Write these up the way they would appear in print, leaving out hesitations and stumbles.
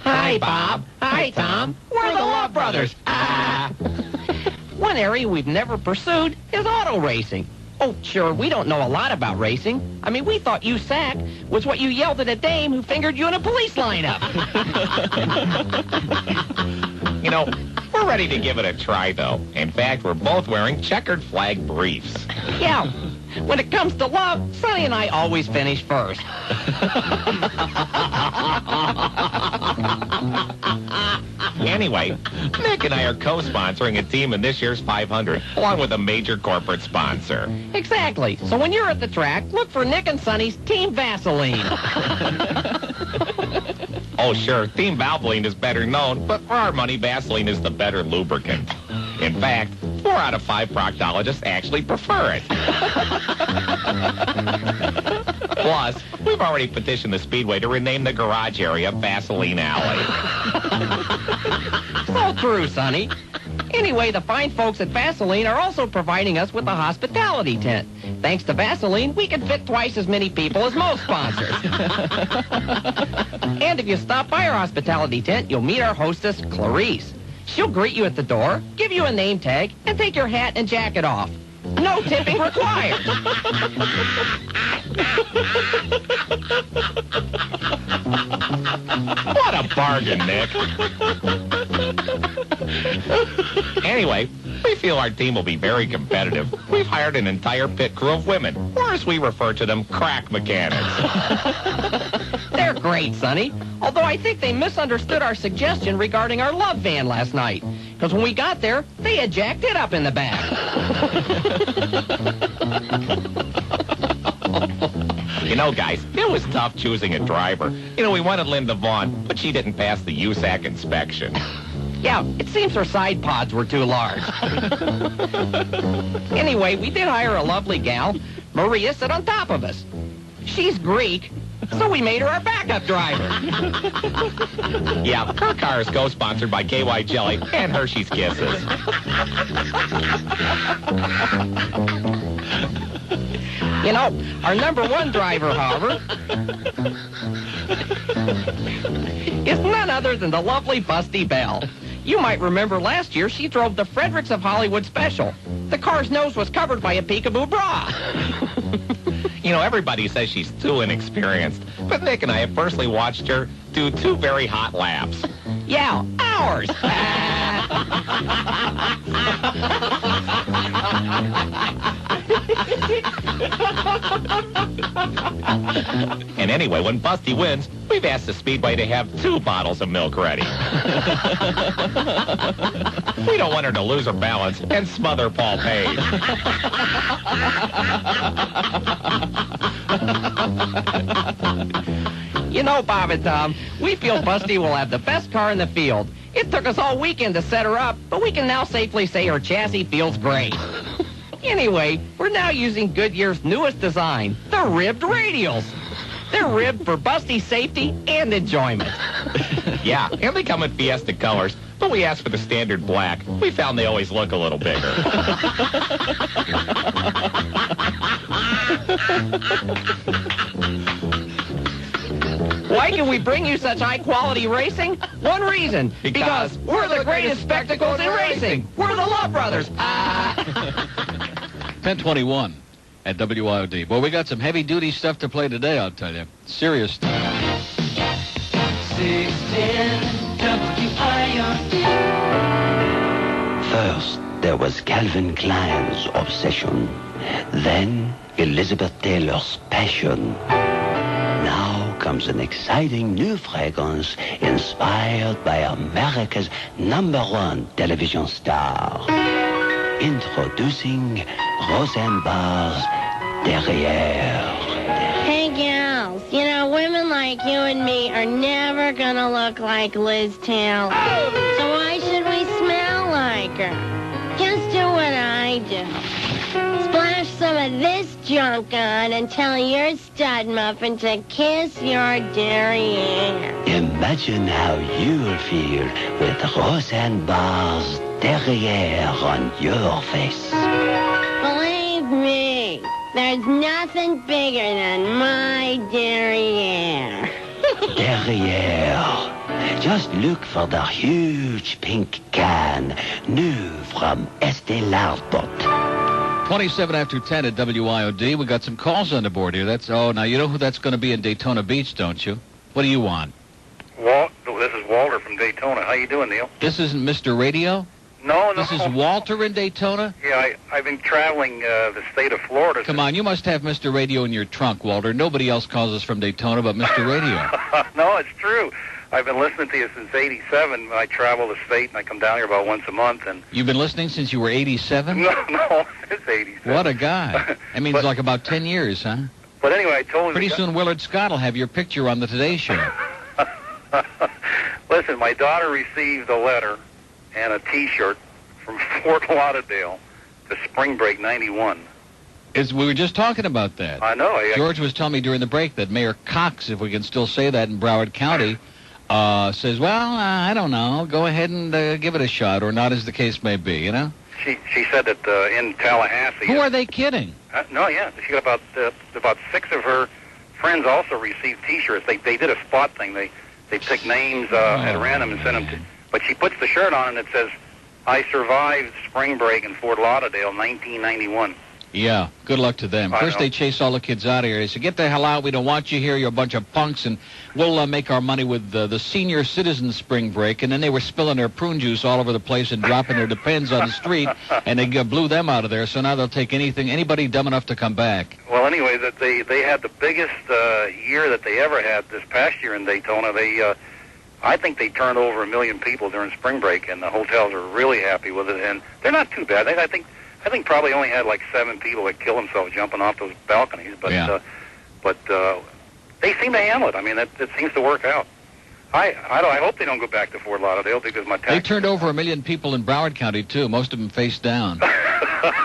Hi, Bob. Hi, Tom. We're the Love Brothers. One area we've never pursued is auto racing. Oh, sure, we don't know a lot about racing. I mean, we thought you sack was what you yelled at a dame who fingered you in a police lineup. You know, we're ready to give it a try, though. In fact, we're both wearing checkered flag briefs. Yeah, when it comes to love, Sonny and I always finish first. Anyway, Nick and I are co-sponsoring a team in this year's 500, along with a major corporate sponsor. Exactly. So when you're at the track, look for Nick and Sonny's Team Vaseline. Oh, sure, Team Valvoline is better known, but for our money, Vaseline is the better lubricant. In fact, 4 out of 5 proctologists actually prefer it. Plus, we've already petitioned the Speedway to rename the garage area Vaseline Alley. So true, Sonny. Anyway, the fine folks at Vaseline are also providing us with a hospitality tent. Thanks to Vaseline, we can fit twice as many people as most sponsors. And if you stop by our hospitality tent, you'll meet our hostess, Clarice. She'll greet you at the door, give you a name tag, and take your hat and jacket off. No tipping required. What a bargain, Nick. Anyway, we feel our team will be very competitive. We've hired an entire pit crew of women, or as we refer to them, crack mechanics. They're great, Sonny. Although I think they misunderstood our suggestion regarding our love van last night. Because when we got there, they had jacked it up in the back. You know, guys, it was tough choosing a driver. You know, we wanted Linda Vaughn, but she didn't pass the USAC inspection. Yeah, it seems her side pods were too large. Anyway, we did hire a lovely gal. Maria sit on top of us. She's Greek, so we made her our backup driver. Yeah, her car is co-sponsored by KY Jelly and Hershey's Kisses. You know, our number one driver, however, is none other than the lovely Busty Bell. You might remember last year she drove the Fredericks of Hollywood special. The car's nose was covered by a peekaboo bra. You know, everybody says she's too inexperienced, but Nick and I have personally watched her do 2 very hot laps. Yeah, ours. And anyway, when Busty wins, we've asked the Speedway to have 2 bottles of milk ready. We don't want her to lose her balance and smother Paul Page. You know, Bob and Tom, we feel Busty will have the best car in the field. It took us all weekend to set her up, but we can now safely say her chassis feels great. Anyway, we're now using Goodyear's newest design, the ribbed radials. They're ribbed for Busty's safety and enjoyment. Yeah, and they come in Fiesta colors, but we asked for the standard black. We found they always look a little bigger. Why can we bring you such high-quality racing? One reason. Because we're the greatest spectacles in racing. We're the Love Brothers. 10:21 at WIOD. Well, we got some heavy-duty stuff to play today, I'll tell you. Serious stuff. 610 WIOD. First, there was Calvin Klein's obsession. Then, Elizabeth Taylor's passion. Now comes an exciting new fragrance inspired by America's #1 television star. Introducing Rosenbar's Derrière. Hey, gals, you know, women like you and me are never gonna look like Liz Taylor. So why should we smell like her? Just do what I do. Splash some of this junk on and tell your stud muffin to kiss your derriere. Imagine how you'll feel with Rosenbar's Derrière on your face. Believe me, there's nothing bigger than my derriere. Derrière. Just look for the huge pink can, new from Estée Lauder. 27 after 10 at WIOD. We got some calls on the board here. Now you know who that's going to be in Daytona Beach, don't you? What do you want? This is Walter from Daytona. How you doing, Neil? This isn't Mr. Radio? No. This is Walter in Daytona? Yeah, I've been traveling the state of Florida. Come on, you must have Mr. Radio in your trunk, Walter. Nobody else calls us from Daytona but Mr. Radio. No, it's true. I've been listening to you since '87. I travel the state, and I come down here about once a month. And you've been listening since you were 87? No, it's 87. What a guy. That means like about 10 years, huh? But anyway, I told him... Pretty soon Willard Scott will have your picture on the Today Show. Listen, my daughter received a letter and a T-shirt from Fort Lauderdale to Spring Break '91. We were just talking about that. I know. George was telling me during the break that Mayor Cox, if we can still say that in Broward County, says, well, I don't know, go ahead and give it a shot, or not, as the case may be, you know? She said that in Tallahassee... Who are they kidding? No, yeah. She got about 6 of her friends also received T-shirts. They did a spot thing. They picked names at random and sent them to... But she puts the shirt on and it says, I survived Spring Break in Fort Lauderdale, 1991. Yeah, good luck to them. First they chase all the kids out of here. They say, get the hell out, we don't want you here, you're a bunch of punks, and we'll make our money with the senior citizen Spring Break. And then they were spilling their prune juice all over the place and dropping their Depends on the street, and they blew them out of there, so now they'll take anybody dumb enough to come back. Well, anyway, they had the biggest year that they ever had this past year in Daytona. I think they turned over 1 million people during Spring Break, and the hotels are really happy with it, and they're not too bad. I think probably only had like 7 people that killed themselves jumping off those balconies, but they seem to handle it. I mean, it seems to work out. I hope they don't go back to Fort Lauderdale because my taxes... They turned over 1 million people in Broward County too, most of them face down.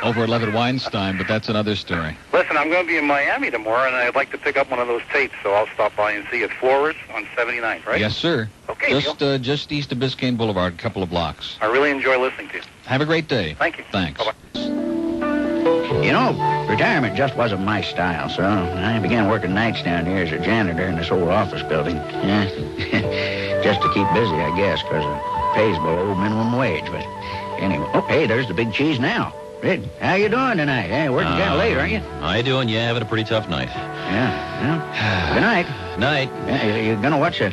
Over at Levitt Weinstein, but that's another story. Listen, I'm going to be in Miami tomorrow, and I'd like to pick up one of those tapes, so I'll stop by and see you at Flores on 79th, right? Yes, sir. Okay, just east of Biscayne Boulevard, a couple of blocks. I really enjoy listening to you. Have a great day. Thank you. Thanks. Bye-bye. You know, retirement just wasn't my style, so I began working nights down here as a janitor in this old office building. Yeah, just to keep busy, I guess, because it pays below minimum wage. But anyway, hey, there's the big cheese now. Red, how you doing tonight? Hey, working kind of late, aren't you? How you doing? Yeah, having a pretty tough night. Yeah. Good night. Night. Yeah, you gonna watch the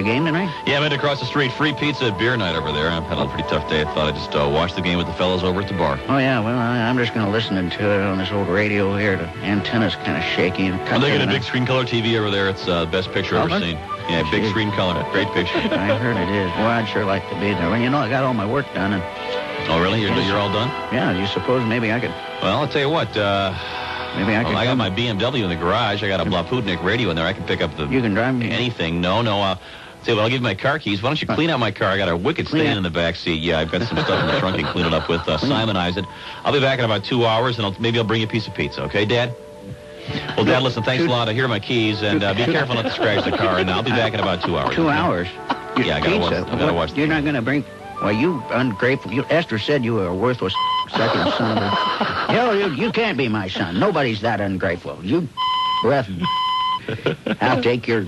game tonight? Yeah, I went across the street. Free pizza at beer night over there. I've had a pretty tough day. I thought I'd just watch the game with the fellas over at the bar. Oh, yeah. Well, I'm just gonna listen to it on this old radio here. The antenna's kind of shaky. Well, they got a big screen color TV over there. It's the best picture I've ever seen. Yeah, big screen color. Great picture. I heard it is. Boy, I'd sure like to be there. Well, you know, I got all my work done. And oh, really? You're all done? Yeah. You suppose maybe I could... Well, I'll tell you what. Maybe I could... I got my BMW in the garage. I got a Blapudnik radio in there. I can pick up the... You can drive me? Anything. No. Say, well, I'll give you my car keys. Why don't you clean out my car? I got a wicked stain in the back seat. Yeah, I've got some stuff in the trunk. You can clean it up with Simonize it. I'll be back in about 2 hours, and maybe I'll bring you a piece of pizza. Okay, Dad? Well, Dad, listen, thanks a lot. Here are my keys, and be careful not to scratch the car, and I'll be back in about 2 hours. 2 hours? Yeah, I gotta watch. You're not going to bring... Well, you ungrateful... Esther said you were a worthless second son of a... You can't be my son. Nobody's that ungrateful. You breath... I'll take your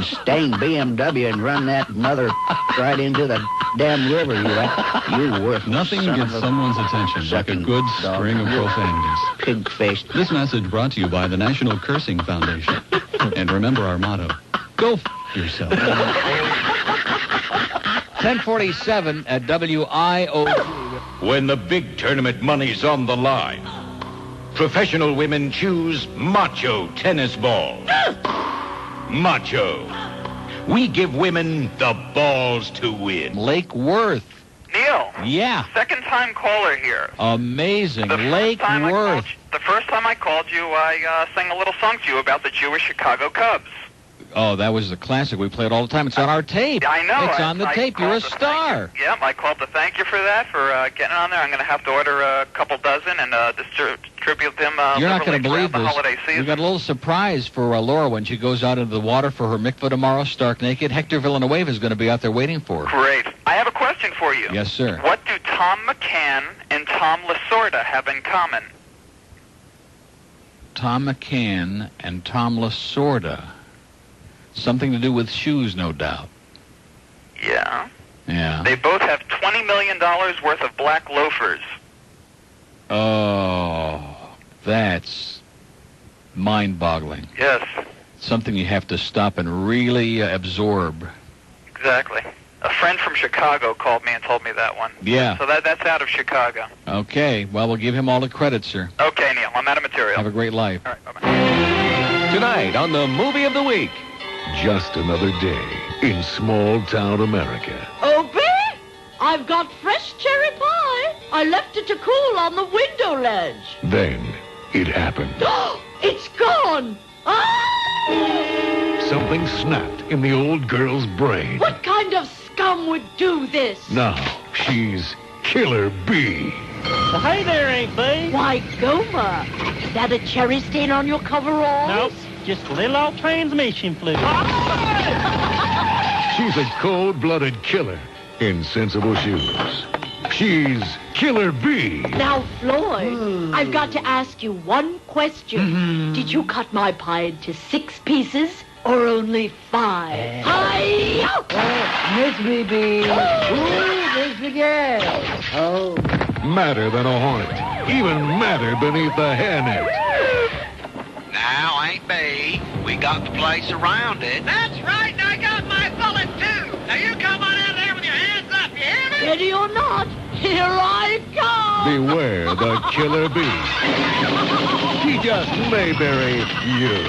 stained BMW and run that mother right into the damn river, you worthless Nothing son gets of a someone's attention like a good string of profanities. Pig-faced. This message brought to you by the National Cursing Foundation. And remember our motto, go yourself. 1047 at WIOD. When the big tournament money's on the line, professional women choose Macho tennis balls. Macho. We give women the balls to win. Lake Worth. Neil. Yeah. Second-time caller here. Amazing. Lake Worth. The first time I called you, I sang a little song to you about the Jewish Chicago Cubs. Oh, that was the classic. We play it all the time. It's on our tape. I know. It's on the tape. You're a star. Yeah, I called to thank you for that, for getting on there. I'm going to have to order a couple dozen and distribute them. You're not going to believe this. We got a little surprise for Laura when she goes out into the water for her mikvah tomorrow, stark naked. Hector Villanueva is going to be out there waiting for her. Great. I have a question for you. Yes, sir. What do Tom McCann and Tom Lasorda have in common? Tom McCann and Tom Lasorda. Something to do with shoes, no doubt. Yeah. Yeah. They both have $20 million worth of black loafers. Oh, that's mind-boggling. Yes. Something you have to stop and really absorb. Exactly. A friend from Chicago called me and told me that one. Yeah. So that's out of Chicago. Okay. Well, we'll give him all the credit, sir. Okay, Neil. I'm out of material. Have a great life. All right. Bye-bye. Tonight on the Movie of the Week. Just another day in small-town America. Opie, I've got fresh cherry pie. I left it to cool on the window ledge. Then it happened. It's gone. Ah! Something snapped in the old girl's brain. What kind of scum would do this? Now she's Killer Bee. Well, hey there, Aunt Bee. Why, Gomer, is that a cherry stain on your coveralls? Nope, just a little old transmission fluid. She's a cold-blooded killer in sensible shoes. She's Killer Bee. Now, Floyd, I've got to ask you one question. Did you cut my pie into 6 pieces or only 5? Hi! Miss me, Bee. Ooh, Miss Miguel. Oh. Madder than a hornet. Even madder beneath the hairnet. Now, Aunt Bee, we got the place surrounded. That's right, and I got my bullet, too. Now, you come on out there with your hands up, you hear me? Ready or not, here I come. Beware the Killer Bee. She just may bury you.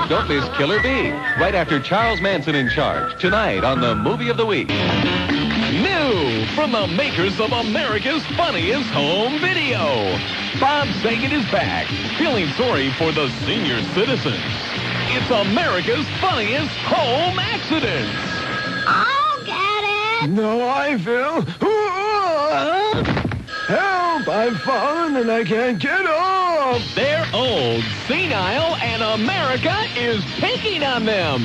Don't miss Killer Bee. Right after Charles Manson in Charge. Tonight on the Movie of the Week. New from the makers of America's Funniest Home Video. Bob Saget is back, feeling sorry for the senior citizens. It's America's Funniest Home Accidents. I'll get it. No, I will. Help! I've fallen and I can't get up. They're old, senile, and America is picking on them.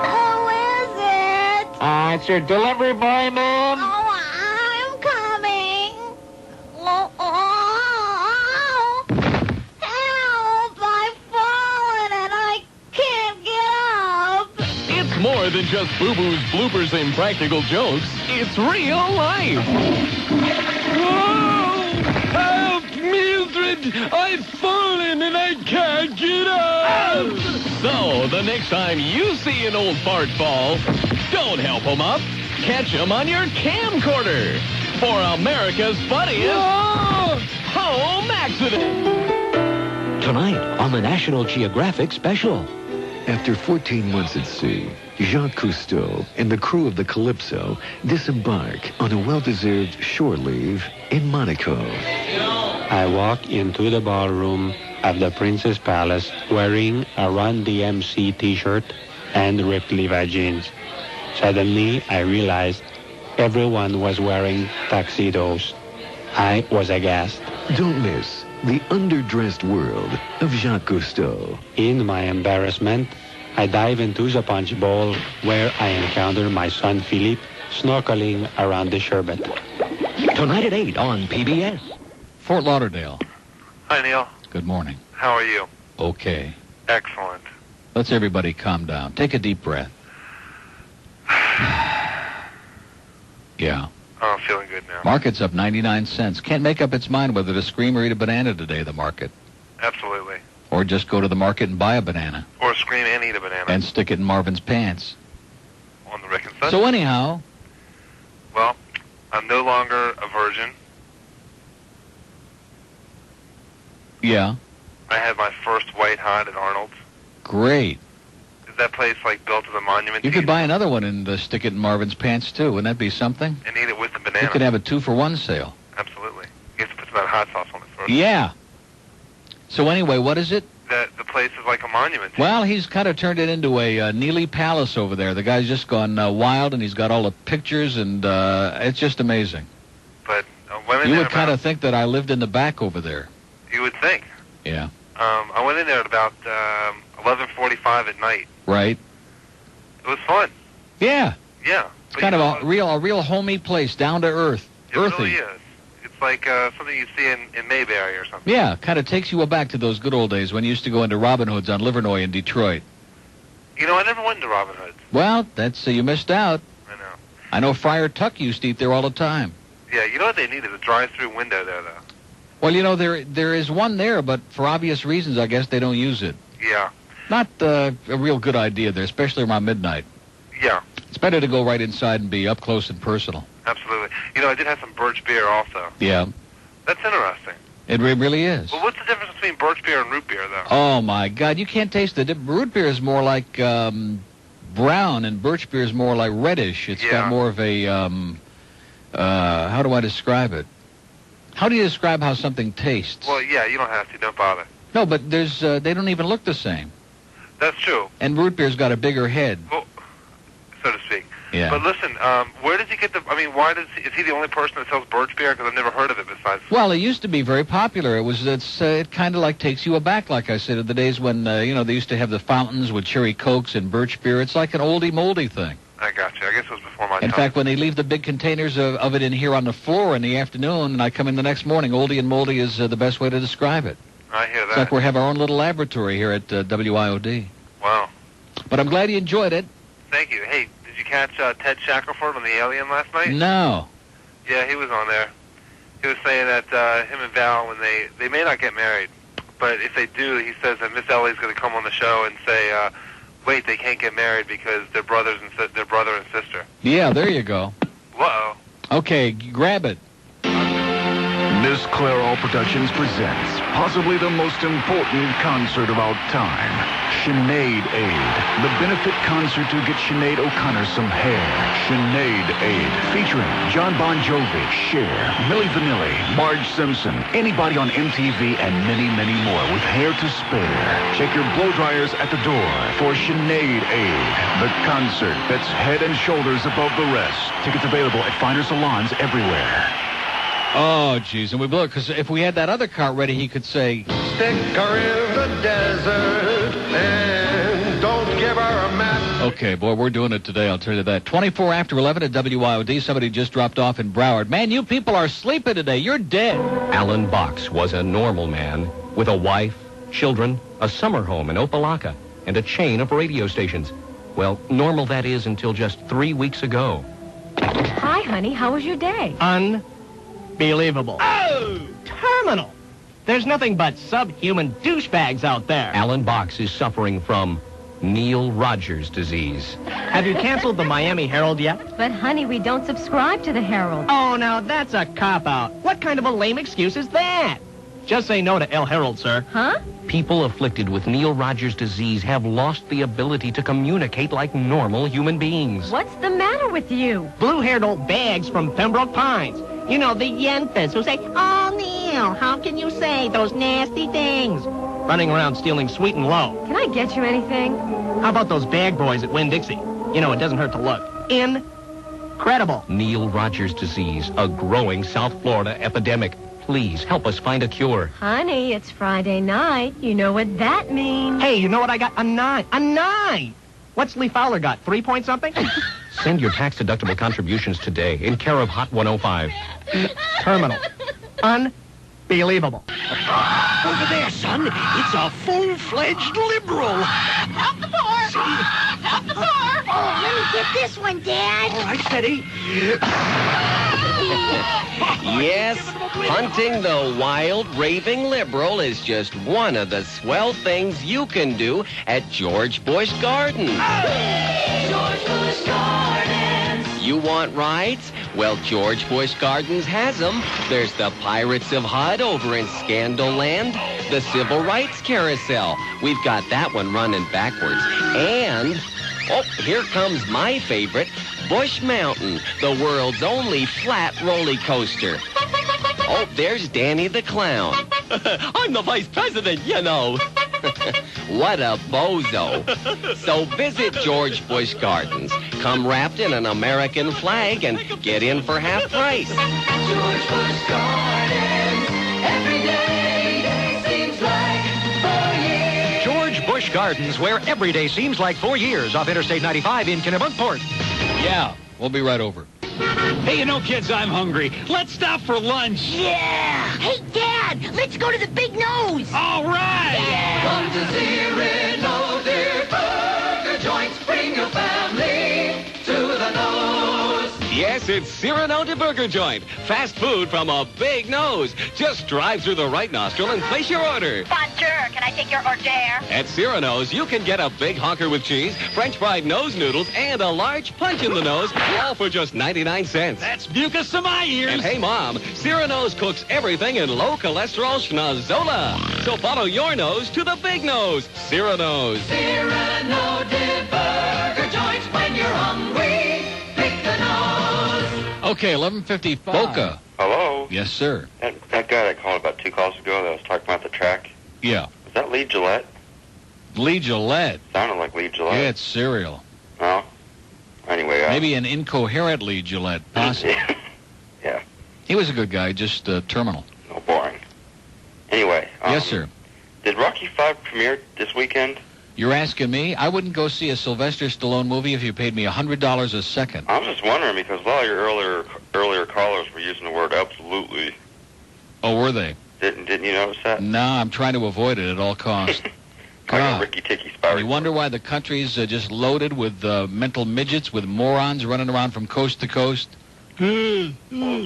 Who is it? It's your delivery boy, ma'am. Oh, I'm coming. Oh. Help! I've fallen and I can't get up. It's more than just boo-boos, bloopers, and practical jokes. It's real life. Whoa! Help, Mildred! I've fallen and I can't get up. So, the next time you see an old fart fall, don't help him up. Catch him on your camcorder for America's Funniest Home Accident. Tonight on the National Geographic Special. After 14 months at sea, Jacques Cousteau and the crew of the Calypso disembark on a well-deserved shore leave in Monaco. I walk into the ballroom of the Princess Palace wearing a Run DMC t-shirt and ripped Levi jeans. Suddenly, I realized everyone was wearing tuxedos. I was aghast. Don't miss the underdressed world of Jacques Cousteau. In my embarrassment, I dive into the punch bowl where I encounter my son Philippe snorkeling around the sherbet. Tonight at 8 on PBS. Fort Lauderdale. Hi, Neil. Good morning. How are you? Okay. Excellent. Let's everybody calm down. Take a deep breath. Yeah. Oh, I'm feeling good now. Market's up 99 cents. Can't make up its mind whether to scream or eat a banana today, the market. Absolutely. Or just go to the market and buy a banana. Or scream and eat a banana. And stick it in Marvin's pants. On the Rick and Son. So anyhow. Well, I'm no longer a virgin. Yeah. I had my first white hot at Arnold's. Great. Is that place like built as a monument? You could buy another one and stick it in Marvin's pants too. Wouldn't that be something? And eat it with the banana. You could have a 2-for-1 sale. Absolutely. You have to put some of that hot sauce on it first. Yeah. So anyway, what is it? The place is like a monument. Well, he's kind of turned it into a Neely Palace over there. The guy's just gone wild, and he's got all the pictures, and it's just amazing. But women. You would kind of think that I lived in the back over there. You would think. Yeah. I went in there at about 11:45 at night. Right. It was fun. Yeah. Yeah. It's kind of a real homey place, down to earth, earthy. It really is. It's like something you see in Mayberry or something. Yeah, kind of takes you back to those good old days when you used to go into Robin Hood's on Livernois in Detroit. You know, I never went to Robin Hood's. Well, that's you missed out. I know. I know Friar Tuck used to eat there all the time. Yeah, you know what they need is a drive-through window there, though. Well, you know, there is one there, but for obvious reasons, I guess they don't use it. Yeah. Not a real good idea there, especially around midnight. Yeah. It's better to go right inside and be up close and personal. Absolutely. You know, I did have some birch beer also. Yeah. That's interesting. It really is. Well, what's the difference between birch beer and root beer, though? Oh, my God. You can't taste the root beer is more like brown, and birch beer is more like reddish. It's got more of a, how do I describe it? How do you describe how something tastes? Well, yeah, you don't have to. Don't bother. No, but there's they don't even look the same. That's true. And root beer's got a bigger head. Well, so to speak. Yeah. But listen, where does he get the... I mean, is he the only person that sells birch beer? Because I've never heard of it besides... Well, it used to be very popular. It kind of like takes you aback, like I said, of the days when, they used to have the fountains with cherry cokes and birch beer. It's like an oldie moldy thing. I got you. I guess it was before my time. In fact, when they leave the big containers of it in here on the floor in the afternoon, and I come in the next morning, oldie and moldy is the best way to describe it. I hear that. It's like we have our own little laboratory here at WIOD. Wow. But I'm glad you enjoyed it. Thank you. Hey, did you catch Ted Shackelford on The Alien last night? No. Yeah, he was on there. He was saying that him and Val, when they may not get married, but if they do, he says that Miss Ellie's going to come on the show and say, wait, they can't get married because they're brothers and they're brother and sister. Yeah, there you go. Whoa. Okay, grab it. Miss Clairol Productions presents possibly the most important concert of our time, Sinead Aid, the benefit concert to get Sinead O'Connor some hair. Sinead Aid, featuring John Bon Jovi, Cher, Milli Vanilli, Marge Simpson, anybody on MTV, and many, many more with hair to spare. Check your blow dryers at the door for Sinead Aid, the concert that's head and shoulders above the rest. Tickets available at finer salons everywhere. Oh, jeez, and we blew it, because if we had that other cart ready, he could say, Stick her in the desert and don't give her a map. Okay, boy, we're doing it today, I'll tell you that. 24 after 11 at WIOD. Somebody just dropped off in Broward. Man, you people are sleeping today. You're dead. Alan Box was a normal man with a wife, children, a summer home in Opelika, and a chain of radio stations. Well, normal that is until just 3 weeks ago. Hi, honey. How was your day? Unbelievable. Oh! Terminal! There's nothing but subhuman douchebags out there. Alan Box is suffering from Neil Rogers disease. Have you canceled the Miami Herald yet? But, honey, we don't subscribe to the Herald. Oh, now that's a cop-out. What kind of a lame excuse is that? Just say no to El Herald, sir. Huh? People afflicted with Neil Rogers disease have lost the ability to communicate like normal human beings. What's the matter with you? Blue-haired old bags from Pembroke Pines. You know, the yentas who say, oh, Neil, how can you say those nasty things? Running around stealing sweet and low. Can I get you anything? How about those bag boys at Winn-Dixie? You know, it doesn't hurt to look. Incredible. Neil Rogers disease, a growing South Florida epidemic. Please help us find a cure. Honey, it's Friday night. You know what that means. Hey, you know what I got? A 9. A 9! What's Lee Fowler got? 3 point something? Send your tax-deductible contributions today in care of Hot 105. Terminal. Unbelievable. Over there, son. It's a full-fledged liberal. Help the poor! See? Help the poor! Oh, let me get this one, Dad. All right, steady. Yes, hunting the wild, raving liberal is just one of the swell things you can do at George Bush Gardens. George Bush Gardens. You want rides? Well, George Bush Gardens has them. There's the Pirates of Hud over in Scandal Land, the Civil Rights Carousel. We've got that one running backwards. And, oh, here comes my favorite, Bush Mountain, the world's only flat roller coaster. Oh, there's Danny the Clown. I'm the vice president, you know. What a bozo. So visit George Bush Gardens. Come wrapped in an American flag and get in for half price. George Bush Gardens. Every day seems like 4 years. George Bush Gardens, where every day seems like 4 years, off Interstate 95 in Kennebunkport. Yeah, we'll be right over. Hey, you know, kids, I'm hungry. Let's stop for lunch. Yeah! Hey, Dad, let's go to the Big Nose. All right. Yeah. Come to see Red Nose, dear Burger Joint. Yes, it's Cyrano de Burger Joint. Fast food from a big nose. Just drive through the right nostril and place your order. Bonjour, can I take your order? At Cyrano's, you can get a big honker with cheese, French fried nose noodles, and a large punch in the nose, all for just 99 cents. That's mucus to my ears. And hey, Mom, Cyrano's cooks everything in low cholesterol schnozola. So follow your nose to the big nose. Cyrano's. Cyrano de Burger Joints. When you're hungry, pick the nose. Okay, 11:55. Boca. Hello? Yes, sir. That guy that called about 2 calls ago that was talking about the track, Yeah. was that Lee Gillette? Lee Gillette. Sounded like Lee Gillette. Yeah, it's cereal. Oh. Anyway. Maybe an incoherent Lee Gillette, possibly. Yeah. He was a good guy, just terminal. No, boring. Anyway. Yes, sir. Did Rocky V premiere this weekend? You're asking me? I wouldn't go see a Sylvester Stallone movie if you paid me $100 a second. I was just wondering because a lot of your earlier callers were using the word absolutely. Oh, were they? Didn't you notice that? No, I'm trying to avoid it at all costs. Like a Ricky Ticky Sparrow. You wonder why the country's just loaded with mental midgets, with morons running around from coast to coast? Those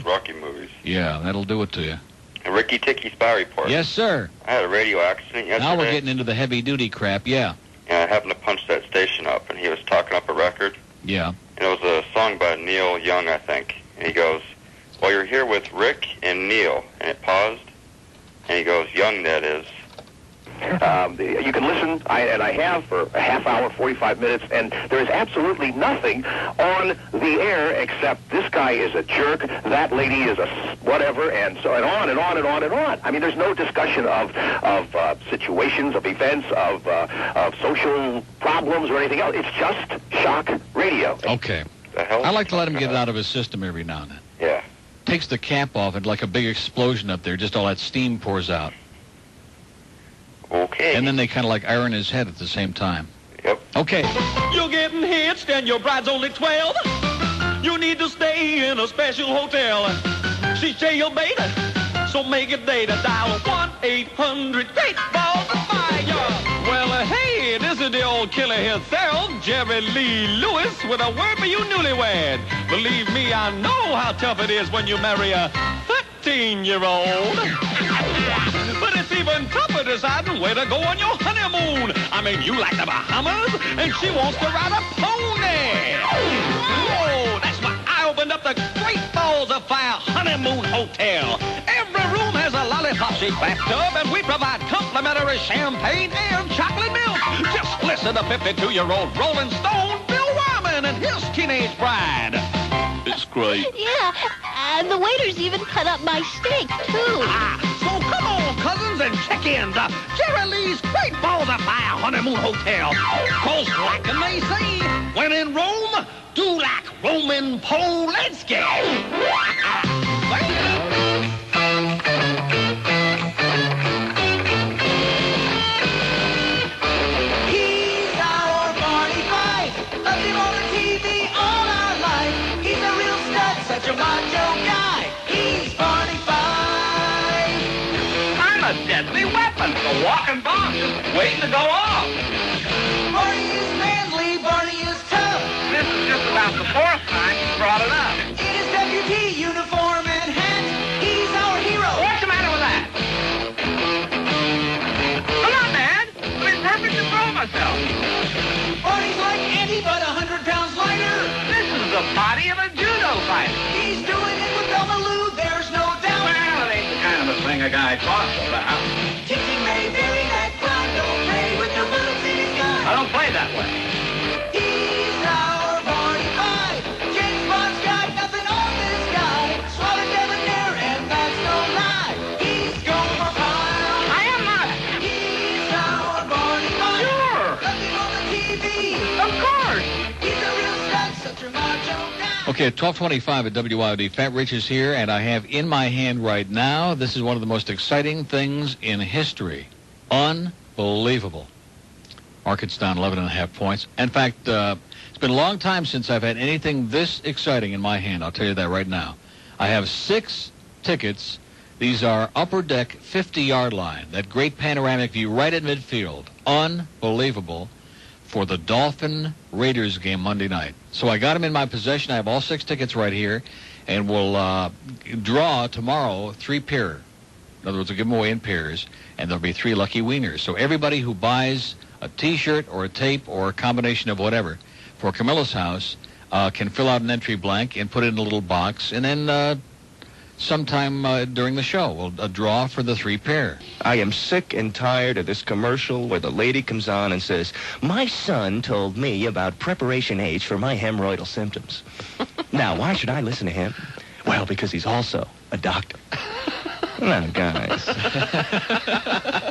Rocky movies. Yeah, that'll do it to you. A Ricky Ticky Sparrow report. Yes, sir. I had a radio accident yesterday. Now we're getting into the heavy-duty crap, yeah. And I happened to punch that station up, and he was talking up a record. Yeah. And it was a song by Neil Young, I think. And he goes, well, you're here with Rick and Neil. And it paused. And he goes, Young, that is. You can listen, and I have, for a half hour, 45 minutes, and there is absolutely nothing on the air except this guy is a jerk, that lady is a whatever, and so and on and on and on and on. I mean, there's no discussion of situations, of events, of social problems or anything else. It's just shock radio. Okay. I like to let him get it out of his system every now and then. Yeah. Takes the cap off and like a big explosion up there, just all that steam pours out. Okay. And then they kind of like iron his head at the same time. Yep. Okay. You're getting hitched and your bride's only 12. You need to stay in a special hotel. She's jailbait, so make it data. Dial 1-800-GREAT BALLS OF FIRE. Well, hey, this is the old killer himself, Jerry Lee Lewis, with a word for you newlywed. Believe me, I know how tough it is when you marry a 13-year-old. But it's even tougher deciding where to go on your honeymoon. I mean, you like the Bahamas, and she wants to ride a pony. Oh, that's why I opened up the Great Balls of Fire Honeymoon Hotel. Every room has a lollipop-shaped bathtub, and we provide complimentary champagne and chocolate milk. Just listen to 52-year-old Rolling Stone Bill Wyman and his teenage bride. It's great. Yeah, and the waiters even cut up my steak, too. So come on, cousins, and check in to Jerry Lee's Great Balls of Fire Honeymoon Hotel. Cause like they say, when in Rome, do like Roman Polanski. He's our Barney Fife. Loved him on the TV all our life. He's a real stud, such a macho guy. He's Barney Fife. I'm a deadly weapon, a walking bomb, just waiting to go off. Barney is manly, Barney is tough. This is just about the fourth time you brought it up. In his deputy uniform and hat, he's our hero. What's the matter with that? Come on, Dad. I'm in perfect control myself. Barney's like Andy, but 100 pounds lighter. This is the body of a judo fighter. He's doing it with Elma Lou, there's no doubt. Well, it ain't the kind of a thing a guy talks about. Tiki may vary that clown, don't play with the bullets in his gun. I don't play that way. He's our Barney Fife. James Bond's got nothing on this guy. Swallowed debonair, and that's no lie. He's Gomer Pyle. I am not. He's our Barney Fife. Sure. Nothing on the TV. Of course. He's a real stud, such a macho guy. Okay, at 12:25 at WIOD, Fat Rich is here, and I have in my hand right now, this is one of the most exciting things in history. Unbelievable. Market's down 11.5 points. In fact, it's been a long time since I've had anything this exciting in my hand. I'll tell you that right now. I have 6 tickets. These are upper deck 50-yard line, that great panoramic view right at midfield. Unbelievable. for the Dolphin-Raiders game Monday night. So I got them in my possession. I have all 6 tickets right here, and we'll draw tomorrow 3 pair. In other words, we'll give them away in pairs, and there'll be 3 lucky wieners. So everybody who buys a T-shirt or a tape or a combination of whatever for Camillus House can fill out an entry blank and put it in a little box, and then sometime during the show, we'll draw for the 3 pair. I am sick and tired of this commercial where the lady comes on and says, "My son told me about Preparation H for my hemorrhoidal symptoms." Now, why should I listen to him? Well, because he's also a doctor. Now, guys,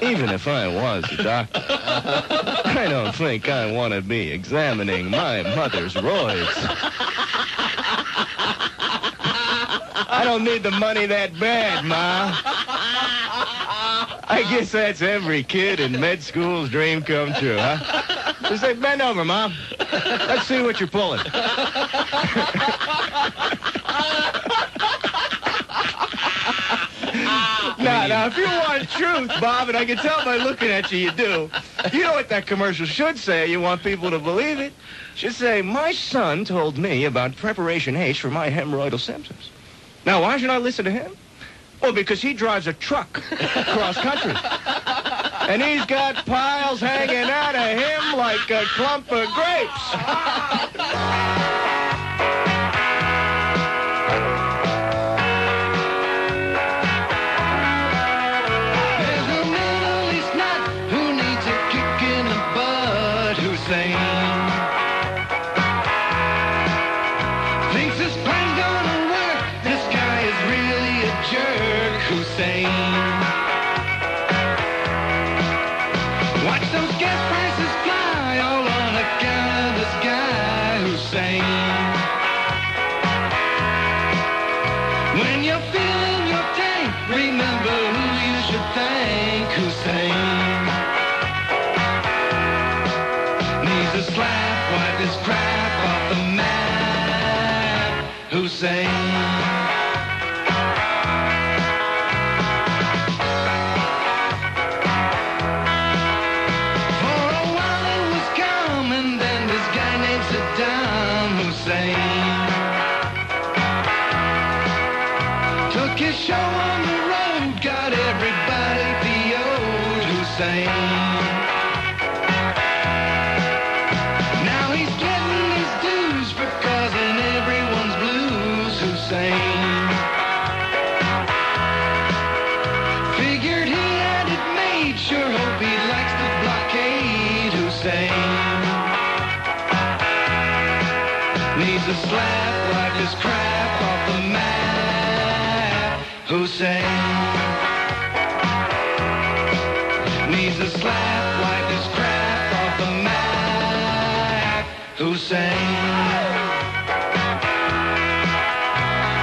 even if I was a doctor, I don't think I want to be examining my mother's roids. I don't need the money that bad, Ma. I guess that's every kid in med school's dream come true, huh? Just say, bend over, Mom. Let's see what you're pulling. Now, if you want truth, Bob, and I can tell by looking at you, you do. You know what that commercial should say. You want people to believe it. It should say, "My son told me about Preparation H for my hemorrhoidal symptoms." Now, why should I listen to him? Well, because he drives a truck cross country. And he's got piles hanging out of him like a clump of grapes. There's a Middle East nut who needs a kick in the butt, Hussein. Thinks his plan's gonna work. This guy is really a jerk, Hussein. Watch those gas prices fly all on account of this guy, Hussein. When you're feeling your tank, remember who you should thank, Hussein. Needs a slap, wipe this crap off the map, Hussein. For a while it was calm, and then this guy named Saddam Hussein took his show on the road, got everybody PO'd, Hussein. Now he's getting his dues for causing everyone's blues, Hussein. Figured he had it made, sure hope he likes the blockade, Hussein. Needs a slap, wipe this crap off the map, Hussein. Needs a slap, wipe this crap off the map, Hussein.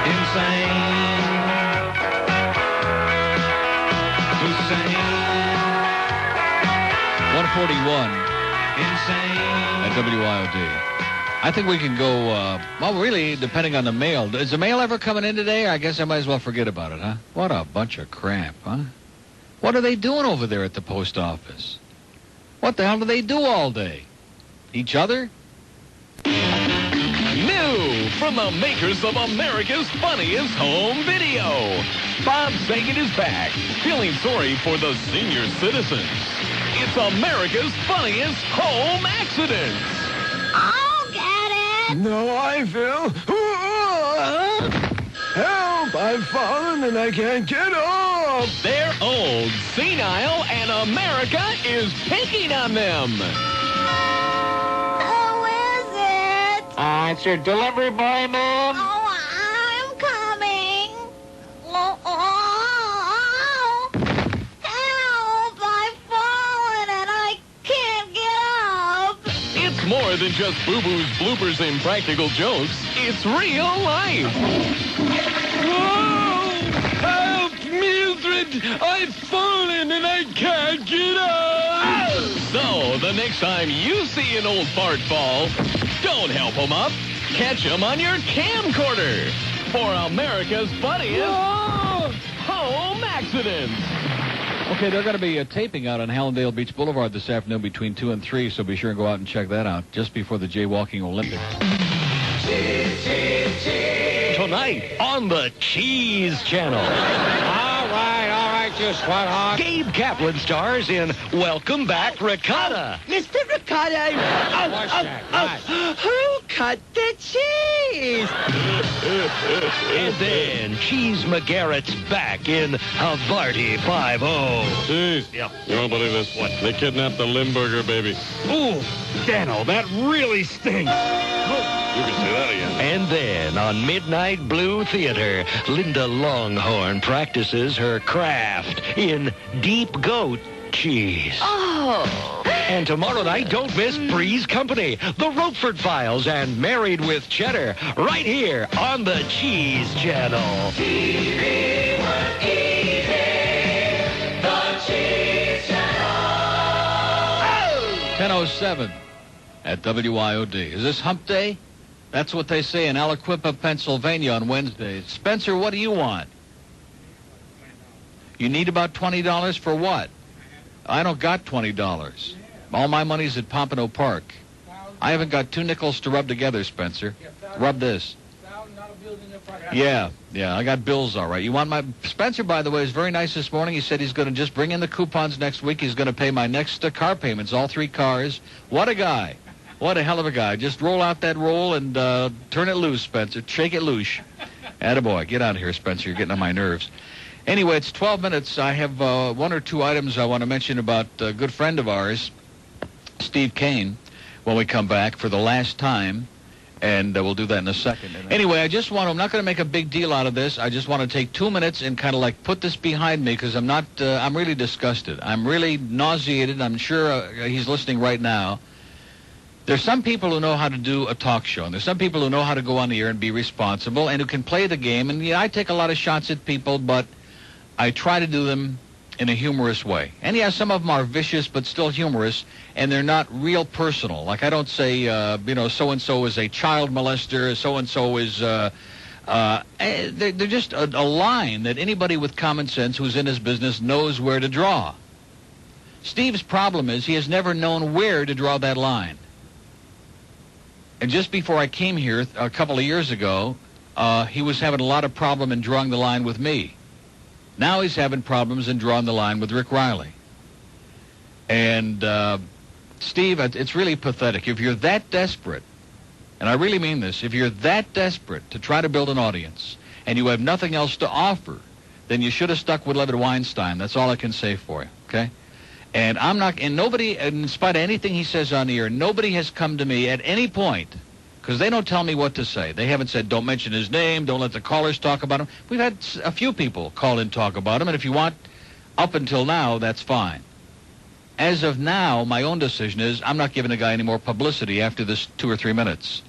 Insane. Hussein. 141 Insane. at WIOD. I think we can go, well, really, depending on the mail. Is the mail ever coming in today? I guess I might as well forget about it, huh? What a bunch of crap, huh? What are they doing over there at the post office? What the hell do they do all day? Each other? New from the makers of America's Funniest Home Video. Bob Saget is back, feeling sorry for the senior citizens. It's America's Funniest Home Accidents. I'll get it. No, I feel. Help! I've fallen and I can't get up. They're old, senile, and America is picking on them. Who is it? It's your delivery boy, ma'am. Oh, I'm coming. Oh, help! I've fallen and I can't get up. It's more than just boo-boos, bloopers, and practical jokes. It's real life. Whoa! Help, Mildred! I've fallen and I can't get up. So, the next time you see an old fart fall, don't help him up. Catch him on your camcorder for America's Funniest Home Accidents. Okay, they're going to be taping out on Hallandale Beach Boulevard this afternoon between 2 and 3, so be sure and go out and check that out just before the Jaywalking Olympics. Tonight on the Cheese Channel. All right, you sweetheart. Gabe Kaplan stars in Welcome Back, Ricotta. Mr. Ricotta, who cut the cheese? And then Cheese McGarrett's back in Havarti 5-0. Cheese. Yeah. You won't believe this. What? They kidnapped the Limburger baby. Ooh, Dano, that really stinks. You can say that again. And then on Midnight Blue Theater, Linda Longhorn practices her craft in deep goat cheese. Oh. And tomorrow night, don't miss Bree's Company, The Roquefort Files, and Married with Cheddar, right here on the Cheese Channel. TV worth eating, the Cheese Channel. 10:07 at WIOD. Is this hump day? That's what they say in Aliquippa, Pennsylvania on Wednesdays. Spencer, what do you want? You need about $20 for what? I don't got $20. All my money's at Pompano Park. I haven't got 2 nickels to rub together, Spencer. Rub this. Yeah, I got bills all right. You want my... Spencer, by the way, is very nice this morning. He said he's going to just bring in the coupons next week. He's going to pay my next car payments, all 3 cars. What a guy. What a hell of a guy. Just roll out that roll and turn it loose, Spencer. Shake it loose. Attaboy. Get out of here, Spencer. You're getting on my nerves. Anyway, it's 12 minutes. I have 1 or 2 items I want to mention about a good friend of ours, Steve Kane, when we come back for the last time. And we'll do that in a second. Anyway, I'm not going to make a big deal out of this. I just want to take 2 minutes and kind of like put this behind me because I'm really disgusted. I'm really nauseated. I'm sure he's listening right now. There's some people who know how to do a talk show, and there's some people who know how to go on the air and be responsible and who can play the game. And I take a lot of shots at people, but I try to do them in a humorous way. And some of them are vicious but still humorous, and they're not real personal. Like I don't say, so-and-so is a child molester, so-and-so is... they're just a line that anybody with common sense who's in his business knows where to draw. Steve's problem is he has never known where to draw that line. And just before I came here a couple of years ago, he was having a lot of problem in drawing the line with me. Now he's having problems in drawing the line with Rick Riley. And, Steve, it's really pathetic. If you're that desperate, and I really mean this, if you're that desperate to try to build an audience and you have nothing else to offer, then you should have stuck with Leonard Weinstein. That's all I can say for you, okay? And nobody, in spite of anything he says on the air, nobody has come to me at any point, because they don't tell me what to say. They haven't said, don't mention his name, don't let the callers talk about him. We've had a few people call in and talk about him, and if you want, up until now, that's fine. As of now, my own decision is I'm not giving the guy any more publicity after this 2 or 3 minutes,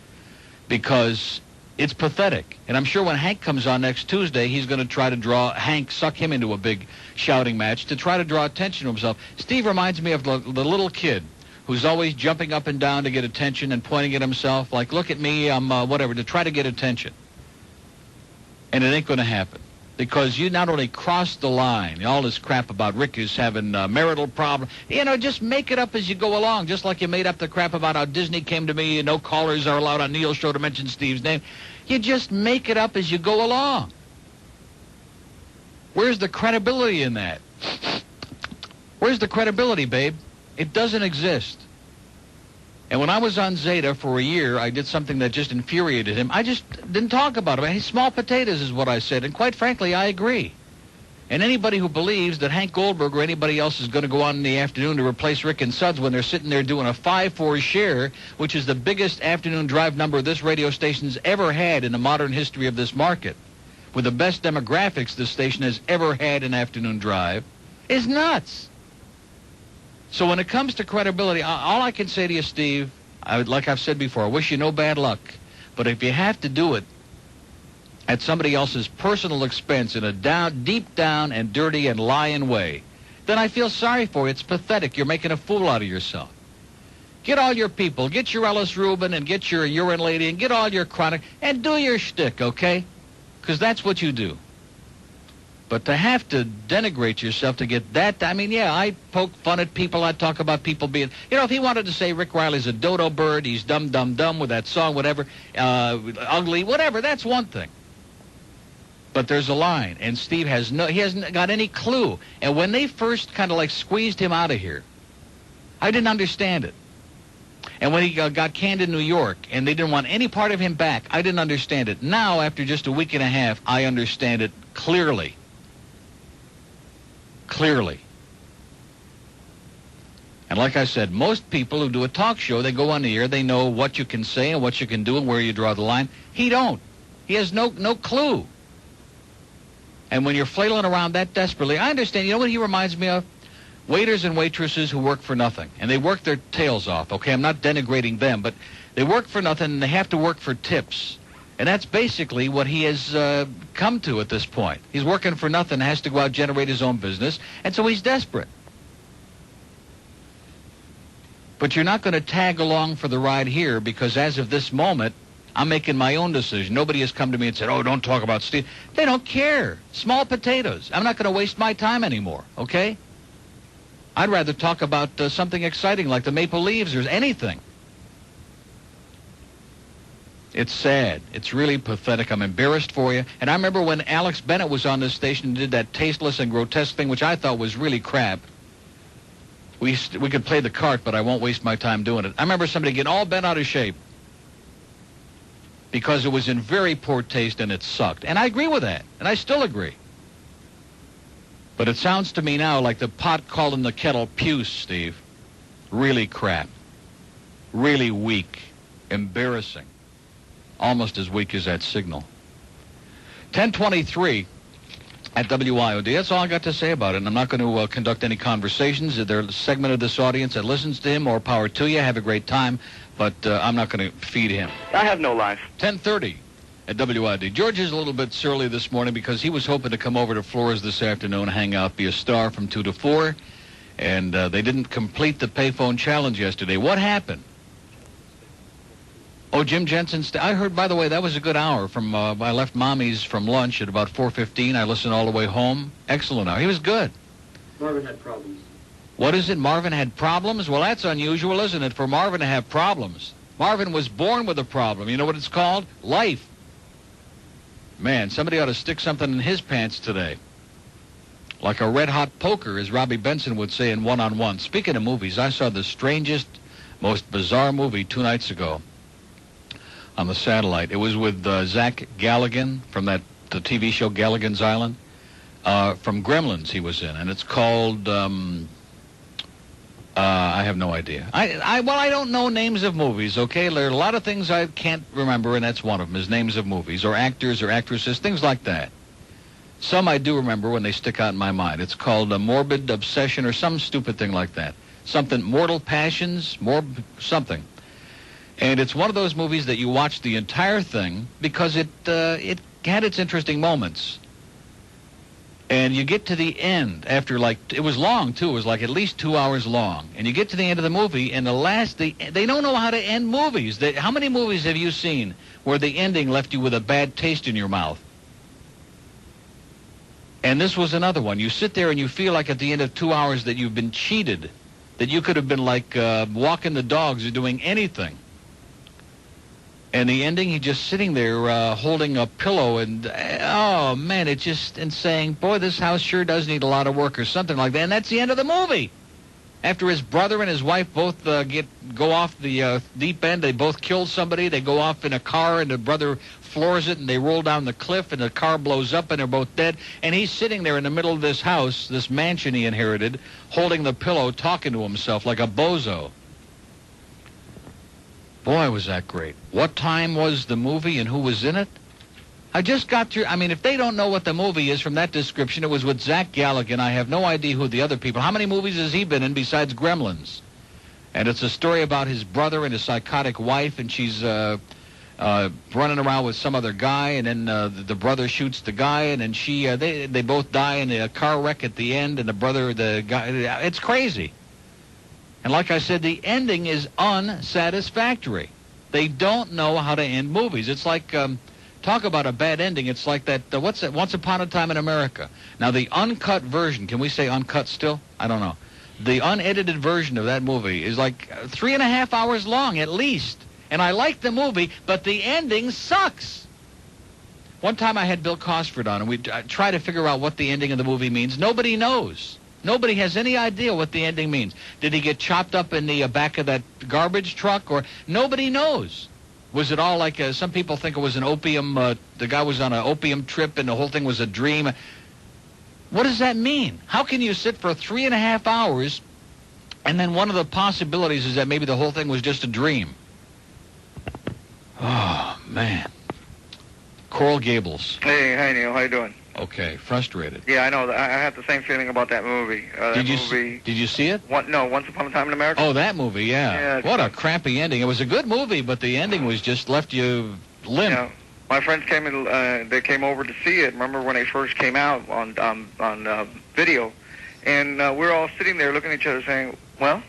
because it's pathetic. And I'm sure when Hank comes on next Tuesday, he's going to try to suck him into a big shouting match to try to draw attention to himself. Steve reminds me of the little kid who's always jumping up and down to get attention and pointing at himself like, look at me, I'm whatever, to try to get attention. And it ain't going to happen. Because you not only crossed the line, all this crap about Rick is having a marital problem, just make it up as you go along, just like you made up the crap about how Disney came to me and no callers are allowed on Neil's show to mention Steve's name. You just make it up as you go along. Where's the credibility in that? Where's the credibility, babe? It doesn't exist. And when I was on Zeta for a year, I did something that just infuriated him. I just didn't talk about him. Hey, small potatoes is what I said, and quite frankly, I agree. And anybody who believes that Hank Goldberg or anybody else is going to go on in the afternoon to replace Rick and Suds when they're sitting there doing a 5-4 share, which is the biggest afternoon drive number this radio station's ever had in the modern history of this market, with the best demographics this station has ever had in afternoon drive, is nuts. So when it comes to credibility, all I can say to you, Steve, like I've said before, I wish you no bad luck. But if you have to do it at somebody else's personal expense in a deep down and dirty and lying way, then I feel sorry for you. It's pathetic. You're making a fool out of yourself. Get all your people. Get your Ellis Rubin and get your urine lady and get all your chronic and do your shtick, okay? Because that's what you do. But to have to denigrate yourself to get that, I mean, yeah, I poke fun at people. I talk about people being, you know, if he wanted to say Rick Riley's a dodo bird, he's dumb, dumb, dumb with that song, whatever, ugly, whatever, that's one thing. But there's a line, and Steve he hasn't got any clue. And when they first kind of like squeezed him out of here, I didn't understand it. And when he got canned in New York, and they didn't want any part of him back, I didn't understand it. Now, after just a week and a half, I understand it clearly. Clearly. And like I said, most people who do a talk show, they go on the air, they know what you can say and what you can do and where you draw the line. He don't. He has no clue. And when you're flailing around that desperately, I understand. You know what he reminds me of? Waiters and waitresses who work for nothing. And they work their tails off. Okay, I'm not denigrating them, but they work for nothing and they have to work for tips. And that's basically what he has come to at this point. He's working for nothing, has to go out and generate his own business, and so he's desperate. But you're not going to tag along for the ride here because as of this moment, I'm making my own decision. Nobody has come to me and said, oh, don't talk about Steve. They don't care. Small potatoes. I'm not going to waste my time anymore, okay? I'd rather talk about something exciting like the Maple Leaves or anything. It's sad. It's really pathetic. I'm embarrassed for you. And I remember when Alex Bennett was on this station and did that tasteless and grotesque thing, which I thought was really crap. We could play the cart, but I won't waste my time doing it. I remember somebody getting all bent out of shape because it was in very poor taste and it sucked. And I agree with that, and I still agree. But it sounds to me now like the pot calling the kettle puce, Steve. Really crap. Really weak. Embarrassing. Almost as weak as that signal. 10:23 at WIOD. That's all I got to say about it. And I'm not going to conduct any conversations. If there's a segment of this audience that listens to him, more power to you. Have a great time. But I'm not going to feed him. I have no life. 10:30 at WIOD. George is a little bit surly this morning because he was hoping to come over to Flores this afternoon, hang out, be a star from 2 to 4. And they didn't complete the payphone challenge yesterday. What happened? Oh, Jim Jensen. I heard, by the way, that was a good hour. I left Mommy's from lunch at about 4:15. I listened all the way home. Excellent hour. He was good. Marvin had problems. What is it? Marvin had problems? Well, that's unusual, isn't it, for Marvin to have problems? Marvin was born with a problem. You know what it's called? Life. Man, somebody ought to stick something in his pants today. Like a red-hot poker, as Robbie Benson would say in One-on-One. Speaking of movies, I saw the strangest, most bizarre movie 2 nights ago on the satellite. It was with Zach Galligan from the TV show Galligan's Island. From Gremlins he was in, and it's called... I have no idea. I don't know names of movies, okay? There are a lot of things I can't remember, and that's one of them, is names of movies, or actors or actresses, things like that. Some I do remember when they stick out in my mind. It's called a Morbid Obsession or some stupid thing like that. Something, Mortal Passions, something. And it's one of those movies that you watch the entire thing because it had its interesting moments. And you get to the end after, like, it was long, too. It was like at least 2 hours long. And you get to the end of the movie, and they don't know how to end movies. How many movies have you seen where the ending left you with a bad taste in your mouth? And this was another one. You sit there and you feel like at the end of 2 hours that you've been cheated, that you could have been like walking the dogs or doing anything. And the ending, he's just sitting there holding a pillow and, oh, man, it's just, and saying, boy, this house sure does need a lot of work or something like that. And that's the end of the movie. After his brother and his wife both go off the deep end, they both kill somebody, they go off in a car and the brother floors it and they roll down the cliff and the car blows up and they're both dead. And he's sitting there in the middle of this house, this mansion he inherited, holding the pillow, talking to himself like a bozo. Boy, was that great. What time was the movie and who was in it? I just got through. I mean, if they don't know what the movie is from that description, it was with Zach Galligan. I have no idea who the other people. How many movies has he been in besides Gremlins? And it's a story about his brother and his psychotic wife, and she's running around with some other guy, and then the brother shoots the guy, and then they both die in a car wreck at the end, and the guy, it's crazy. And like I said, the ending is unsatisfactory. They don't know how to end movies. It's like Talk about a bad ending. It's like that, what's that, Once Upon a Time in America. Now, the uncut version, can we say uncut still? I don't know. The unedited version of that movie is like 3.5 hours long at least. And I like the movie, but the ending sucks. One time I had Bill Cosford on, and we tried to figure out what the ending of the movie means. Nobody knows. Nobody has any idea what the ending means. Did he get chopped up in the back of that garbage truck? Or nobody knows. Was it all like, some people think it was an opium, the guy was on an opium trip and the whole thing was a dream. What does that mean? How can you sit for 3.5 hours and then one of the possibilities is that maybe the whole thing was just a dream? Oh, man. Coral Gables. Hey, hi Neil, how you doing? Okay, frustrated. Yeah, I know. I had the same feeling about that movie. Did you see it? No, Once Upon a Time in America. Oh, that movie, yeah. What a crappy ending. It was a good movie, but the ending was just left you limp. Yeah. My friends came in. They came over to see it. Remember when they first came out on video, and we're all sitting there looking at each other, saying, "Well,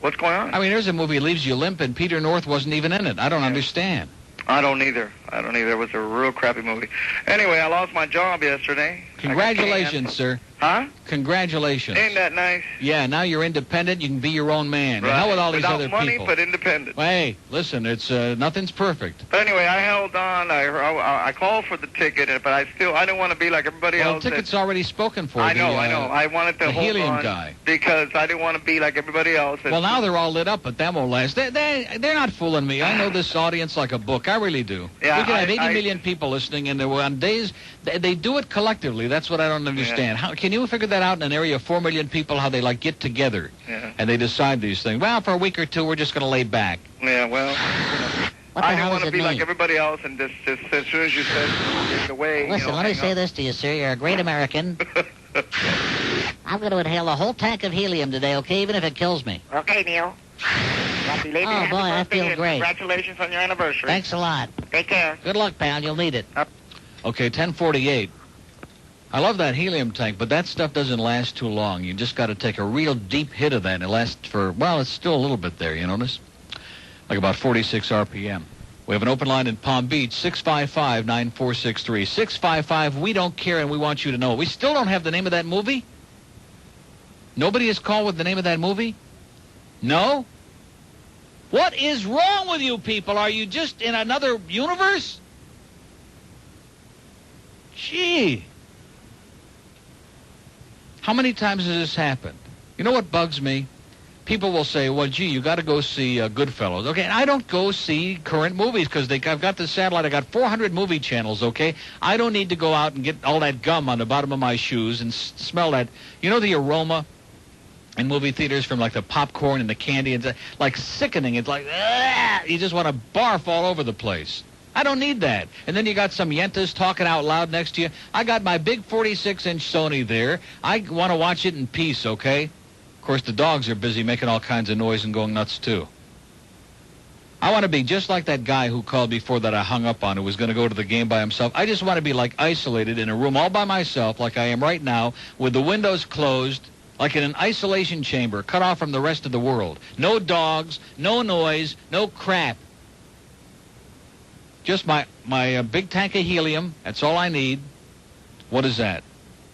what's going on?" I mean, there's a movie leaves you limp, and Peter North wasn't even in it. I don't understand. I don't either. It was a real crappy movie. Anyway, I lost my job yesterday. Congratulations, sir. Huh? Congratulations. Ain't that nice? Yeah, now you're independent. You can be your own man. Right. Hell with all these Without other money, people. but independent. Well, hey, listen, it's nothing's perfect. But anyway, I held on. I called for the ticket, but I didn't want to be like everybody else. Well, the ticket's already spoken for. I know. I wanted to the hold helium on guy. because I didn't want to be like everybody else. Well, now they're all lit up, but that won't last. They're not fooling me. I know this audience like a book. I really do. Yeah, we can have 80 million people listening, and on days they do it collectively. That's what I don't understand. How can you figure that out in an area of 4 million people? How they like get together and they decide these things? Well, for a week or two, we're just going to lay back. Yeah, well, I didn't want to be like everybody else, and just as soon as you said the way. Listen, let me say this to you, sir. You're a great American. I'm going to inhale a whole tank of helium today, okay, even if it kills me. Okay, Neil. Happy lady, Oh, boy, I feel great. Congratulations on your anniversary. Thanks a lot. Take care. Good luck, pal. You'll need it. Okay, 10:48. I love that helium tank, but that stuff doesn't last too long. You just got to take a real deep hit of that, and it lasts for, well, it's still a little bit there, you notice? Like about 46 RPM. We have an open line in Palm Beach, 655-9463. 655, we don't care, and we want you to know. We still don't have the name of that movie? Nobody has called with the name of that movie? No? What is wrong with you people? Are you just in another universe? Gee. How many times has this happened? You know what bugs me? People will say, well, gee, you got to go see Goodfellas. Okay, and I don't go see current movies because I've got the satellite. I got 400 movie channels, okay? I don't need to go out and get all that gum on the bottom of my shoes and smell that. You know the aroma in movie theaters from like the popcorn and the candy? It's like sickening. It's like, you just want to barf all over the place. I don't need that. And then you got some yentas talking out loud next to you. I got my big 46-inch Sony there. I want to watch it in peace, okay? Of course, the dogs are busy making all kinds of noise and going nuts, too. I want to be just like that guy who called before that I hung up on, who was going to go to the game by himself. I just want to be like isolated in a room all by myself, like I am right now, with the windows closed, like in an isolation chamber, cut off from the rest of the world. No dogs, no noise, no crap. Just my big tank of helium. That's all I need. What is that?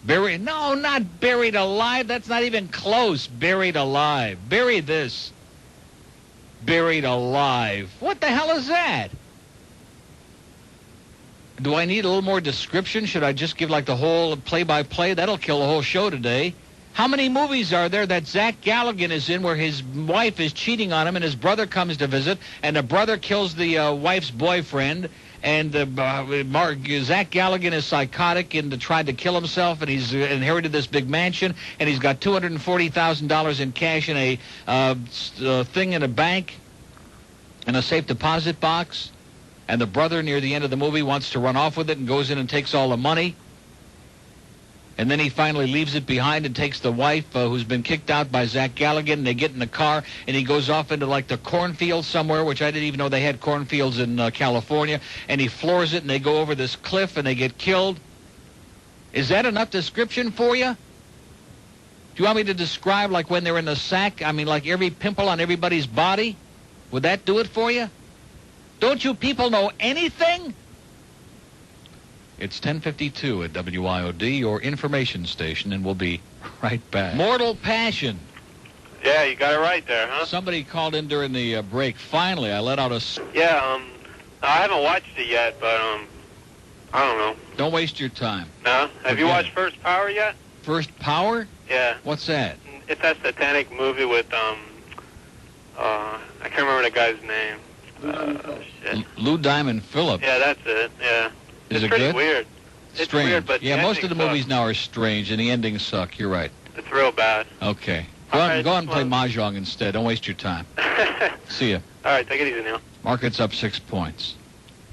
Buried? No, not buried alive. That's not even close. Buried alive. Bury this. Buried alive. What the hell is that? Do I need a little more description? Should I just give like the whole play-by-play? That'll kill the whole show today. How many movies are there that Zach Galligan is in where his wife is cheating on him and his brother comes to visit and the brother kills the wife's boyfriend and Zach Galligan is psychotic and tried to kill himself and he's inherited this big mansion and he's got $240,000 in cash in a thing in a bank in a safe deposit box, and the brother near the end of the movie wants to run off with it and goes in and takes all the money. And then he finally leaves it behind and takes the wife who's been kicked out by Zach Galligan, and they get in the car, and he goes off into like the cornfield somewhere, which I didn't even know they had cornfields in California, and he floors it, and they go over this cliff, and they get killed. Is that enough description for you? Do you want me to describe like when they're in the sack? I mean, like every pimple on everybody's body? Would that do it for you? Don't you people know anything? It's 10:52 at WIOD, your information station, and we'll be right back. Mortal Passion. Yeah, you got it right there, huh? Somebody called in during the break. Finally, I let out a... Yeah, I haven't watched it yet, but, I don't know. Don't waste your time. No? Have you watched First Power yet? First Power? Yeah. What's that? It's that satanic movie with, I can't remember the guy's name. Shit. Lou Diamond Phillips. Yeah, that's it, yeah. Is it's it pretty good? Weird. It's Strange. weird, but yeah, the most of the ending movies sucks. now are strange, and the endings suck. You're right. It's real bad. Okay. Go on and play Mahjong instead. Don't waste your time. See ya. All right, take it easy, Neil. Market's up 6 points.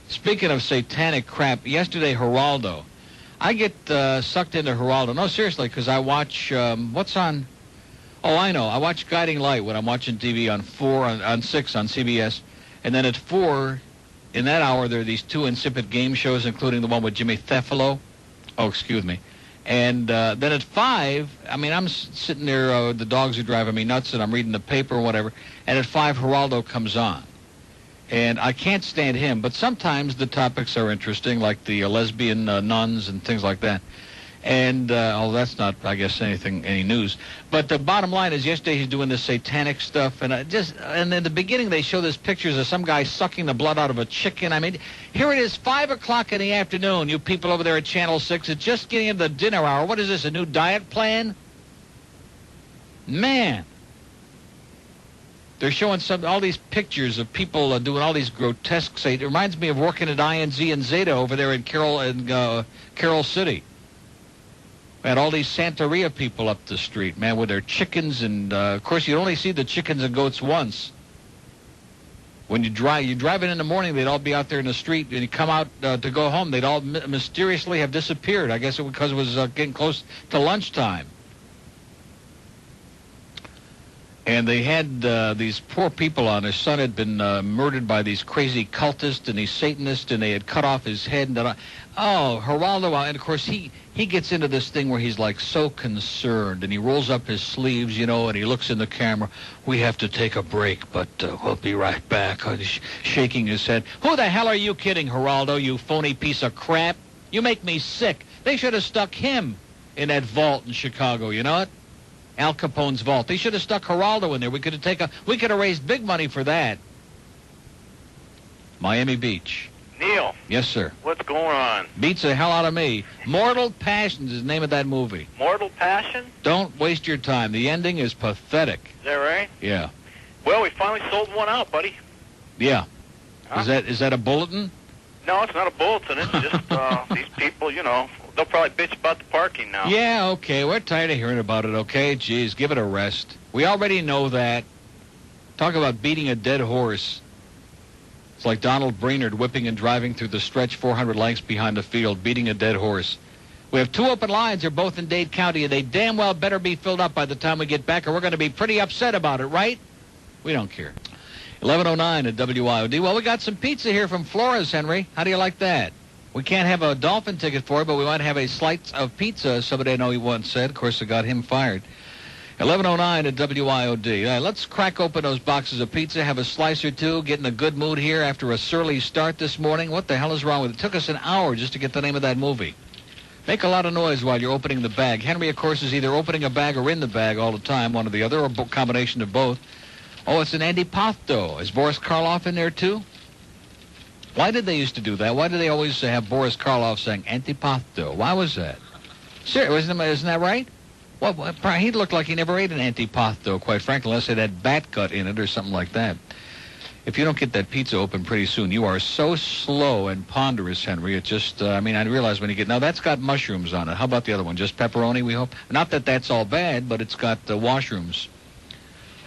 Speaking of satanic crap, yesterday, Geraldo. I get sucked into Geraldo. No, seriously, because I watch, what's on? Oh, I know. I watch Guiding Light when I'm watching TV on 6 on CBS. And then at 4, in that hour, there are these 2 insipid game shows, including the one with Jimmy Cefalo. Oh, excuse me. And then at 5, I mean, I'm sitting there, the dogs are driving me nuts, and I'm reading the paper or whatever. And at 5, Geraldo comes on. And I can't stand him, but sometimes the topics are interesting, like the lesbian nuns and things like that. And, that's not, I guess, any news. But the bottom line is yesterday he's doing this satanic stuff, and and in the beginning they show these pictures of some guy sucking the blood out of a chicken. I mean, here it is, 5 o'clock in the afternoon, you people over there at Channel 6, it's just getting into the dinner hour. What is this, a new diet plan? Man. They're showing all these pictures of people doing all these grotesque. It reminds me of working at INZ and Zeta over there in Carroll City. We had all these Santeria people up the street, man, with their chickens, and of course you only see the chickens and goats once. When you drive in the morning, they'd all be out there in the street, and you come out to go home, they'd all mysteriously have disappeared. I guess because it was getting close to lunchtime. And they had these poor people on. His son had been murdered by these crazy cultists and these Satanists, and they had cut off his head. And Geraldo, and of course he gets into this thing where he's like so concerned, and he rolls up his sleeves, and he looks in the camera. We have to take a break, but we'll be right back. He's shaking his head. Who the hell are you kidding, Geraldo, you phony piece of crap? You make me sick. They should have stuck him in that vault in Chicago, you know it? Al Capone's vault. They should have stuck Geraldo in there. We could have raised big money for that. Miami Beach. Neil. Yes, sir. What's going on? Beats the hell out of me. Mortal Passion is the name of that movie. Mortal Passion? Don't waste your time. The ending is pathetic. Is that right? Yeah. Well, we finally sold one out, buddy. Yeah. Huh? Is that a bulletin? No, it's not a bulletin. It's just these people, they'll probably bitch about the parking now. Yeah, okay. We're tired of hearing about it, okay? Jeez, give it a rest. We already know that. Talk about beating a dead horse. It's like Donald Brainerd whipping and driving through the stretch 400 lengths behind the field, beating a dead horse. We have 2 open lines. They're both in Dade County, and they damn well better be filled up by the time we get back, or we're going to be pretty upset about it, right? We don't care. 11:09 at WIOD. Well, we got some pizza here from Flores, Henry. How do you like that? We can't have a Dolphin ticket for it, but we might have a slice of pizza, somebody I know he once said. Of course, it got him fired. 11:09 at WIOD. All right, let's crack open those boxes of pizza, have a slice or two, get in a good mood here after a surly start this morning. What the hell is wrong with it? It took us an hour just to get the name of that movie. Make a lot of noise while you're opening the bag. Henry, of course, is either opening a bag or in the bag all the time, one or the other, or a combination of both. Oh, it's an antipasto. Is Boris Karloff in there, too? Why did they used to do that? Why did they always have Boris Karloff saying antipasto? Why was that? Seriously, isn't that right? Well, he looked like he never ate an antipasto, quite frankly, unless it had bat gut in it or something like that. If you don't get that pizza open pretty soon, you are so slow and ponderous, Henry. It just, I realize when you get... Now, that's got mushrooms on it. How about the other one? Just pepperoni, we hope? Not that that's all bad, but it's got washrooms.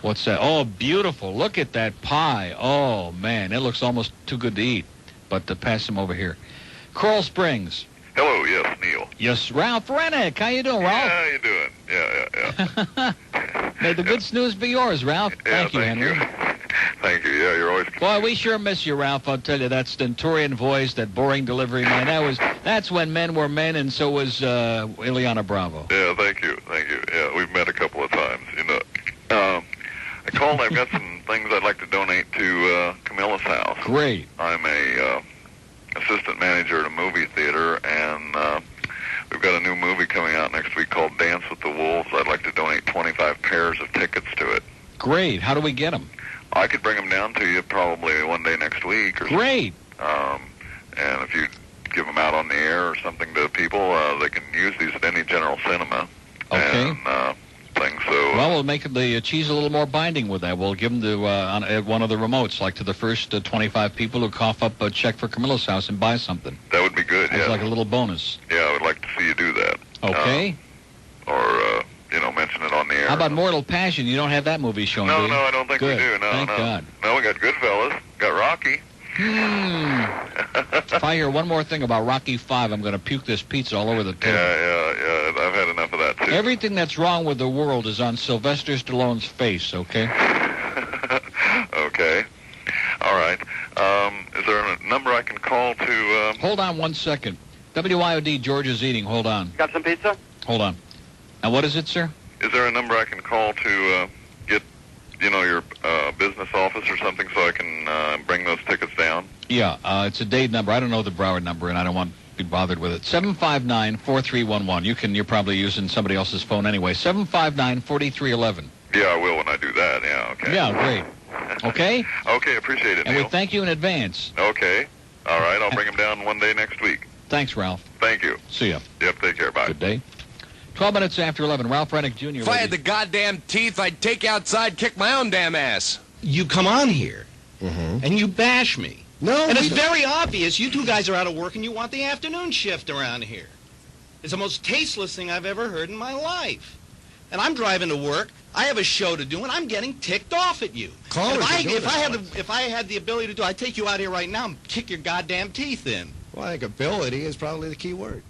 What's that? Oh, beautiful. Look at that pie. Oh, man, it looks almost too good to eat. But pass them over here. Coral Springs. Hello, yes, Neil. Yes, Ralph Rennick. How you doing, Ralph? Yeah, how you doing? Yeah. May the good snooze be yours, Ralph. Thank you, Henry. Thank you. Yeah, you're always... Boy, we sure miss you, Ralph. I'll tell you, that stentorian voice, that boring delivery, man. That's when men were men, and so was Ileana Bravo. Yeah, thank you. Yeah, we've met a couple of times. I called. I've got some things I'd like to donate to Camillus House. Great. I'm a assistant manager at a movie theater, and got a new movie coming out next week called Dance with the Wolves. I'd like to donate 25 pairs of tickets to it. Great. How do we get them? I could bring them down to you probably one day next week. Or Great. And if you give them out on the air or something to people, they can use these at any general cinema. Okay. And things. So. Well, we'll make the cheese a little more binding with that. We'll give them to at one of the remotes, like to the first 25 people who cough up a check for Camillus House and buy something. That would be good. It's like a little bonus. Yeah, I would like to see you do that. Okay. Or mention it on the air. How about Mortal Passion? You don't have that movie shown, do you? No, I don't think good. we do. No, Thank God. No, we got Goodfellas. Got Rocky. If I hear one more thing about Rocky V, I'm going to puke this pizza all over the table. Yeah. I've had enough of that, too. Everything that's wrong with the world is on Sylvester Stallone's face, okay? Okay. All right. Is there a number I can call to... Hold on 1 second. WIOD, George is eating. Hold on. Got some pizza? Hold on. Now, what is it, sir? Is there a number I can call to get, your business office or something so I can bring those tickets down? Yeah, it's a Dade number. I don't know the Broward number, and I don't want to be bothered with it. 759-4311. You're probably using somebody else's phone anyway. 759-4311. Yeah, I will when I do that. Yeah, okay. Yeah, great. Okay? Okay, appreciate it, And Neil. we thank you in advance. Okay. All right, I'll bring them down one day next week. Thanks, Ralph. Thank you. See ya. Yep, take care. Bye. Good day. 12 minutes after 11. Ralph Rennick, Jr. If I had the goddamn teeth, I'd take you outside, kick my own damn ass. You come on here, and you bash me. No, and it's very obvious you two guys are out of work and you want the afternoon shift around here. It's the most tasteless thing I've ever heard in my life. And I'm driving to work, I have a show to do, and I'm getting ticked off at you. If I had the ability to do it, I'd take you out here right now and kick your goddamn teeth in. Well, I think ability is probably the key word.